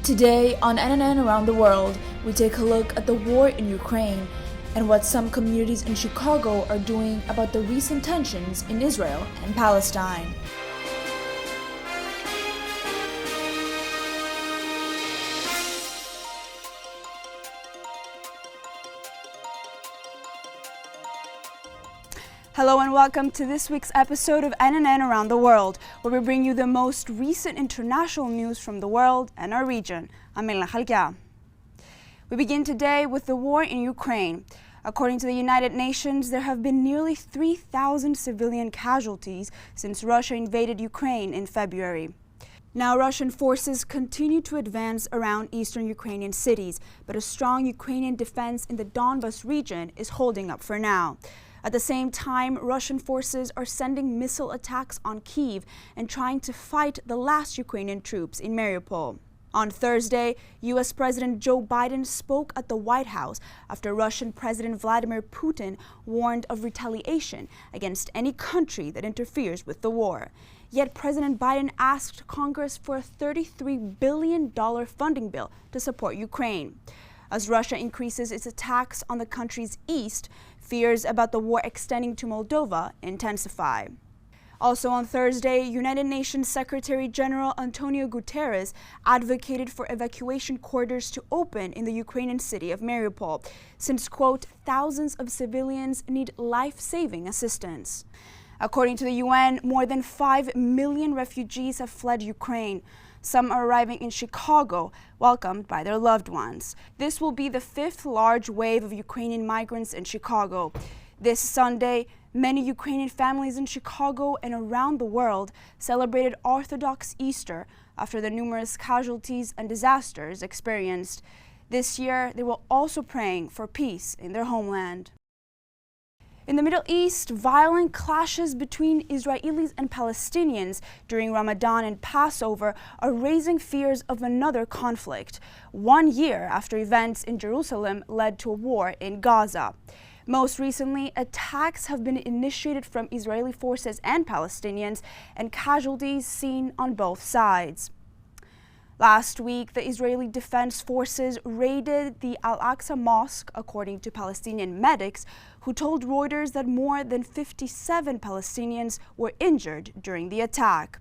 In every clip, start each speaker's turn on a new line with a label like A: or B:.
A: Today on NNN Around the World, we take a look at the war in Ukraine and what some communities in Chicago are doing about the recent tensions in Israel and Palestine.
B: Hello and welcome to this week's episode of NNN Around the World, where we bring you the most recent international news from the world and our region. I'm Elena Khalkia. We begin today with the war in Ukraine. According to the United Nations, there have been nearly 3,000 civilian casualties since Russia invaded Ukraine in February. Now, Russian forces continue to advance around eastern Ukrainian cities, but a strong Ukrainian defense in the Donbas region is holding up for now. At the same time, Russian forces are sending missile attacks on Kyiv and trying to fight the last Ukrainian troops in Mariupol. On Thursday, U.S. President Joe Biden spoke at the White House after Russian President Vladimir Putin warned of retaliation against any country that interferes with the war. Yet President Biden asked Congress for a $33 billion funding bill to support Ukraine. As Russia increases its attacks on the country's east, fears about the war extending to Moldova intensify. Also on Thursday, United Nations Secretary General Antonio Guterres advocated for evacuation corridors to open in the Ukrainian city of Mariupol, since, quote, thousands of civilians need life-saving assistance. According to the UN, more than 5 million refugees have fled Ukraine. Some are arriving in Chicago, welcomed by their loved ones. This will be the fifth large wave of Ukrainian migrants in Chicago. This Sunday, many Ukrainian families in Chicago and around the world celebrated Orthodox Easter after the numerous casualties and disasters experienced. This year, they were also praying for peace in their homeland. In the Middle East, violent clashes between Israelis and Palestinians during Ramadan and Passover are raising fears of another conflict, 1 year after events in Jerusalem led to a war in Gaza. Most recently, attacks have been initiated from Israeli forces and Palestinians, and casualties seen on both sides. Last week, the Israeli Defense Forces raided the Al-AQSA mosque, according to Palestinian medics, who told Reuters that more than 57 Palestinians were injured during the attack.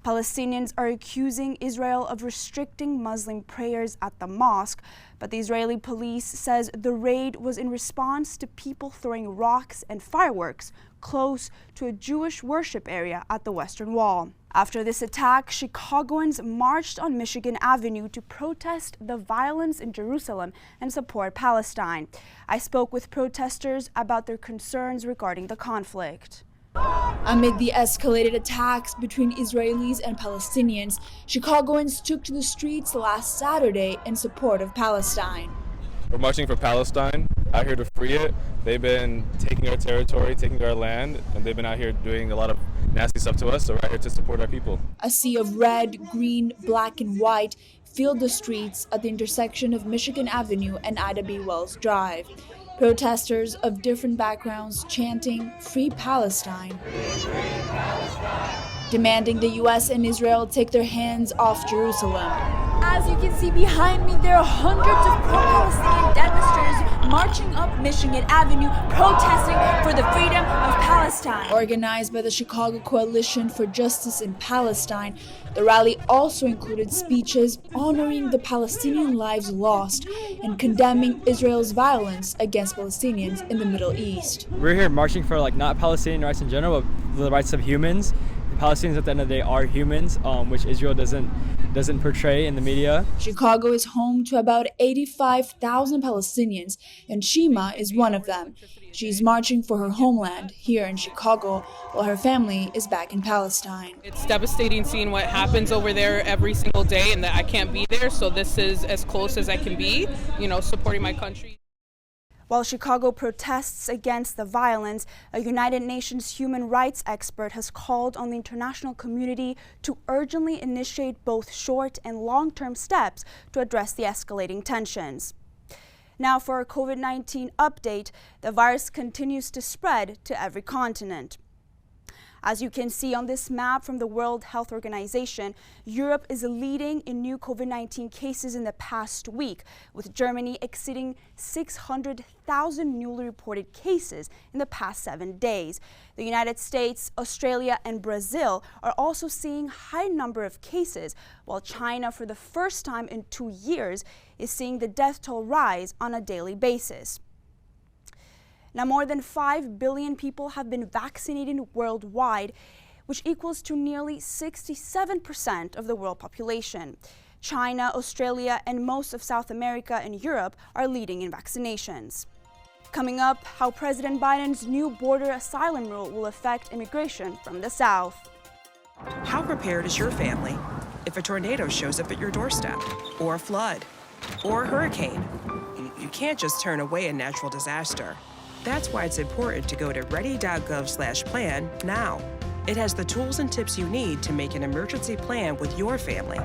B: Palestinians are accusing Israel of restricting Muslim prayers at the mosque, but the Israeli police says the raid was in response to people throwing rocks and fireworks close to a Jewish worship area at the Western Wall. After this attack, Chicagoans marched on Michigan Avenue to protest the violence in Jerusalem and support Palestine. I spoke with protesters about their concerns regarding the conflict.
A: Amid the escalated attacks between Israelis and Palestinians, Chicagoans took to the streets last Saturday in support of Palestine.
C: We're marching for Palestine, out here to free it. They've been taking our territory, taking our land, and they've been out here doing a lot of nasty stuff to us, so we're out here to support our people.
A: A sea of red, green, black, and white filled the streets at the intersection of Michigan Avenue and Ida B. Wells Drive. Protesters of different backgrounds chanting, "Free Palestine," demanding the U.S. and Israel take their hands off Jerusalem. As you can see behind me, there are hundreds of pro-Palestinian demonstrators marching up Michigan Avenue, protesting for the freedom of Palestine. Organized by the Chicago Coalition for Justice in Palestine, the rally also included speeches honoring the Palestinian lives lost and condemning Israel's violence against Palestinians in the Middle East.
D: We're here marching for not Palestinian rights in general, but the rights of humans. The Palestinians at the end of the day are humans, which Israel doesn't portray in the media.
A: Chicago is home to about 85,000 Palestinians, and SHIMAA is one of them. She's marching for her homeland here in Chicago, while her family is back in Palestine.
E: It's devastating seeing what happens over there every single day, and that I can't be there, so this is as close as I can be, supporting my country.
B: While Chicago protests against the violence, a United Nations human rights expert has called on the international community to urgently initiate both short and long-term steps to address the escalating tensions. Now for a COVID-19 update, the virus continues to spread to every continent. As you can see on this map from the World Health Organization, Europe is leading in new COVID-19 cases in the past week, with Germany exceeding 600,000 newly reported cases in the past 7 days. The United States, Australia, and Brazil are also seeing high number of cases, while China, for the first time in 2 years, is seeing the death toll rise on a daily basis. Now, more than 5 billion people have been vaccinated worldwide, which equals to nearly 67% of the world population. China, Australia, and most of South America and Europe are leading in vaccinations. Coming up, how President Biden's new border asylum rule will affect immigration from the South.
F: How prepared is your family if a tornado shows up at your doorstep, or a flood, or a hurricane? You can't just turn away a natural disaster. That's why it's important to go to ready.gov/plan now. It has the tools and tips you need to make an emergency plan with your family.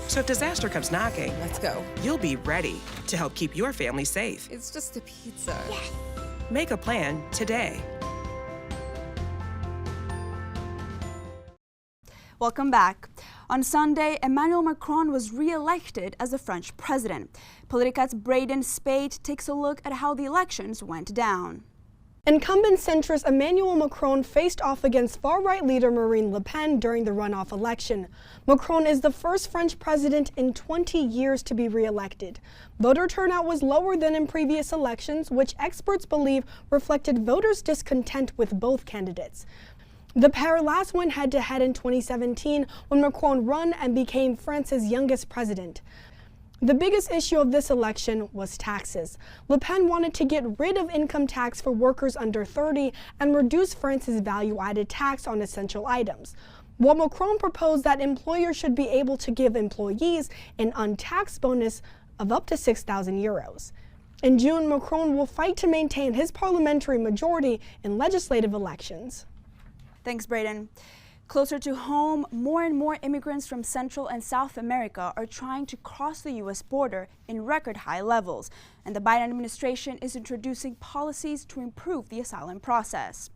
F: So if disaster comes knocking,
G: let's go.
F: You'll be ready to help keep your family safe.
G: It's just a pizza.
F: Yes. Make a plan today.
B: Welcome back. On Sunday, Emmanuel Macron was re-elected as the French president. Politicat's Braden Spade takes a look at how the elections went down.
H: Incumbent centrist Emmanuel Macron faced off against far-right leader Marine Le Pen during the runoff election. Macron is the first French president in 20 years to be re-elected. Voter turnout was lower than in previous elections, which experts believe reflected voters' discontent with both candidates. The pair last went head-to-head in 2017 when Macron won and became France's youngest president. The biggest issue of this election was taxes. Le Pen wanted to get rid of income tax for workers under 30 and reduce France's value-added tax on essential items, while Macron proposed that employers should be able to give employees an untaxed bonus of up to 6,000 euros. In June, Macron will fight to maintain his parliamentary majority in legislative elections.
B: Thanks, Braden. Closer to home, more and more immigrants from Central and South America are trying to cross the U.S. border in record high levels, and the Biden administration is introducing policies to improve the asylum process.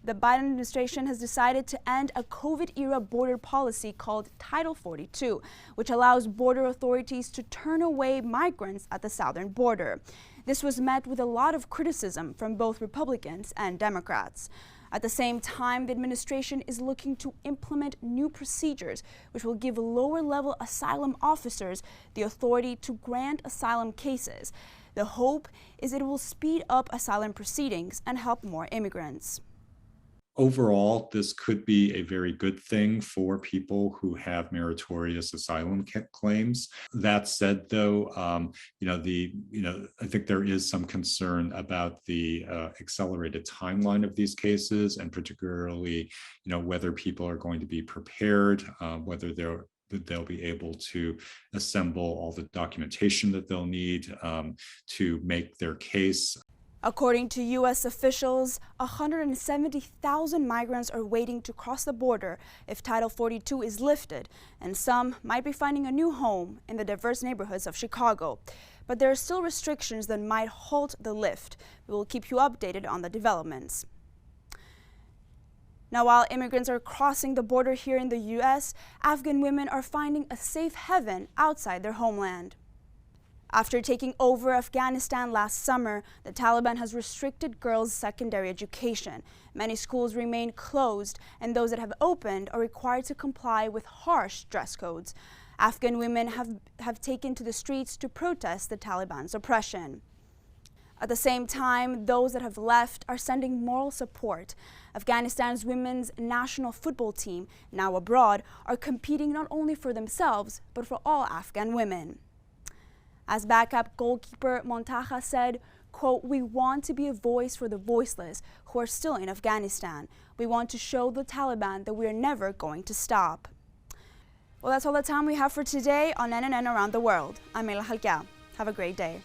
B: The Biden administration has decided to end a COVID-era border policy called Title 42, which allows border authorities to turn away migrants at the southern border. This was met with a lot of criticism from both Republicans and Democrats. At the same time, the administration is looking to implement new procedures which will give lower-level asylum officers the authority to grant asylum cases. The hope is it will speed up asylum proceedings and help more immigrants.
I: Overall, this could be a very good thing for people who have meritorious asylum claims. That said, though, I think there is some concern about the accelerated timeline of these cases, and particularly, whether people are going to be prepared, whether they'll be able to assemble all the documentation that they'll need to make their case.
B: According to U.S. officials, 170,000 migrants are waiting to cross the border if Title 42 is lifted, and some might be finding a new home in the diverse neighborhoods of Chicago. But there are still restrictions that might halt the lift. We will keep you updated on the developments. Now, while immigrants are crossing the border here in the U.S., Afghan women are finding a safe haven outside their homeland. After taking over Afghanistan last summer, the Taliban has restricted girls' secondary education. Many schools remain closed, and those that have opened are required to comply with harsh dress codes. Afghan women have taken to the streets to protest the Taliban's oppression. At the same time, those that have left are sending moral support. Afghanistan's women's national football team, now abroad, are competing not only for themselves, but for all Afghan women. As backup goalkeeper Montaja said, quote, "We want to be a voice for the voiceless who are still in Afghanistan. We want to show the Taliban that we are never going to stop." Well, that's all the time we have for today on NNN Around the World. I'm Mela Halkia. Have a great day.